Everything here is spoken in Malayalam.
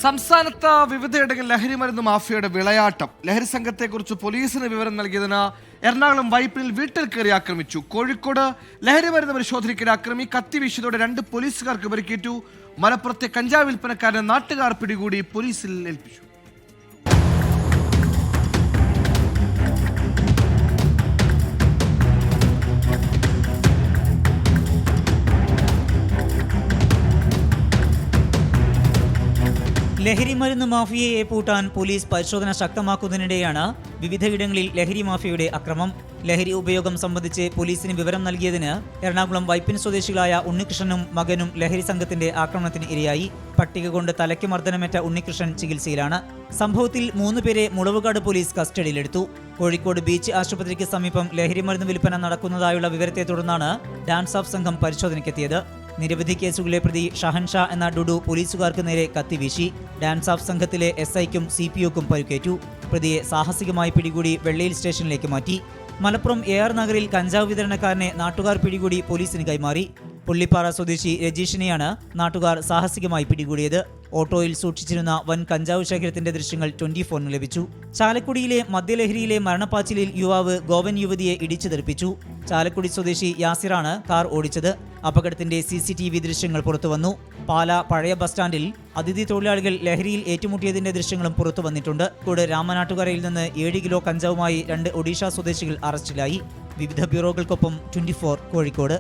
സംസ്ഥാനത്ത് വിവിധയിടങ്ങളിൽ ലഹരിമരുന്ന് മാഫിയയുടെ വിളയാട്ടം. ലഹരി സംഘത്തെക്കുറിച്ച് പോലീസിന് വിവരം നൽകിയതിന് എറണാകുളം വൈപ്പിനിൽ വീട്ടിൽ കയറി ആക്രമിച്ചു. കോഴിക്കോട് ലഹരിമരുന്ന് പരിശോധനയ്ക്കിടെ ആക്രമി കത്തി വീശിയതോടെ 2 പോലീസുകാർക്ക് പരിക്കേറ്റു. മലപ്പുറത്തെ കഞ്ചാവ് വിൽപ്പനക്കാരനെ നാട്ടുകാർ പിടികൂടി പോലീസിൽ ഏൽപ്പിച്ചു. ലഹരി മരുന്ന് മാഫിയയെ പൂട്ടാൻ പോലീസ് പരിശോധന ശക്തമാക്കുന്നതിനിടെയാണ് വിവിധയിടങ്ങളിൽ ലഹരി മാഫിയയുടെ അക്രമം. ലഹരി ഉപയോഗം സംബന്ധിച്ച് പോലീസിന് വിവരം നൽകിയതിന് എറണാകുളം വൈപ്പിൻ സ്വദേശികളായ ഉണ്ണികൃഷ്ണനും മകനും ലഹരി സംഘത്തിന്റെ ആക്രമണത്തിന് ഇരയായി. പട്ടിക കൊണ്ട് തലയ്ക്ക് മർദ്ദനമേറ്റ ഉണ്ണികൃഷ്ണൻ ചികിത്സയിലാണ്. സംഭവത്തിൽ 3 പേരെ മുളവുകാട് പോലീസ് കസ്റ്റഡിയിലെടുത്തു. കോഴിക്കോട് ബീച്ച് ആശുപത്രിക്ക് സമീപം ലഹരി മരുന്ന് വിൽപ്പന നടക്കുന്നതായുള്ള വിവരത്തെ തുടർന്നാണ് ഡാൻസ് ഓഫ് സംഘം പരിശോധനയ്ക്കെത്തിയത്. നിരവധി കേസുകളിലെ പ്രതി ഷഹൻഷാ എന്ന ഡുഡു പോലീസുകാർക്ക് നേരെ കത്തിവീശി. ഡാൻസ് ഓഫ് സംഘത്തിലെ SIക്കും CPOക്കും പരിക്കേറ്റു. പ്രതിയെ സാഹസികമായി പിടികൂടി വെള്ളയിൽ സ്റ്റേഷനിലേക്ക് മാറ്റി. മലപ്പുറം AR നഗറിൽ കഞ്ചാവ് വിതരണക്കാരനെ നാട്ടുകാർ പിടികൂടി പോലീസിന് കൈമാറി. പുള്ളിപ്പാറ സ്വദേശി രജീഷിനെയാണ് നാട്ടുകാർ സാഹസികമായി പിടികൂടിയത്. ഓട്ടോയിൽ സൂക്ഷിച്ചിരുന്ന വൻ കഞ്ചാവ് ശേഖരത്തിന്റെ ദൃശ്യങ്ങൾ 24 ലഭിച്ചു. ചാലക്കുടിയിലെ മദ്യലഹരിയിലെ മരണപ്പാച്ചിലിൽ യുവാവ് ഗോവൻ യുവതിയെ ഇടിച്ചു തെറിപ്പിച്ചു. ചാലക്കുടി സ്വദേശി യാസിറാണ് കാർ ഓടിച്ചത്. അപകടത്തിന്റെ CCTV ദൃശ്യങ്ങൾ പുറത്തുവന്നു. പാല പഴയ ബസ് സ്റ്റാൻഡിൽ അതിഥി തൊഴിലാളികൾ ലഹരിയിൽ ഏറ്റുമുട്ടിയതിന്റെ ദൃശ്യങ്ങളും പുറത്തു വന്നിട്ടുണ്ട്. കൂടെ രാമനാട്ടുകരയിൽ നിന്ന് 7 കിലോ കഞ്ചാവുമായി 2 ഒഡീഷ സ്വദേശികൾ അറസ്റ്റിലായി. വിവിധ ബ്യൂറോകൾക്കൊപ്പം 24 കോഴിക്കോട്.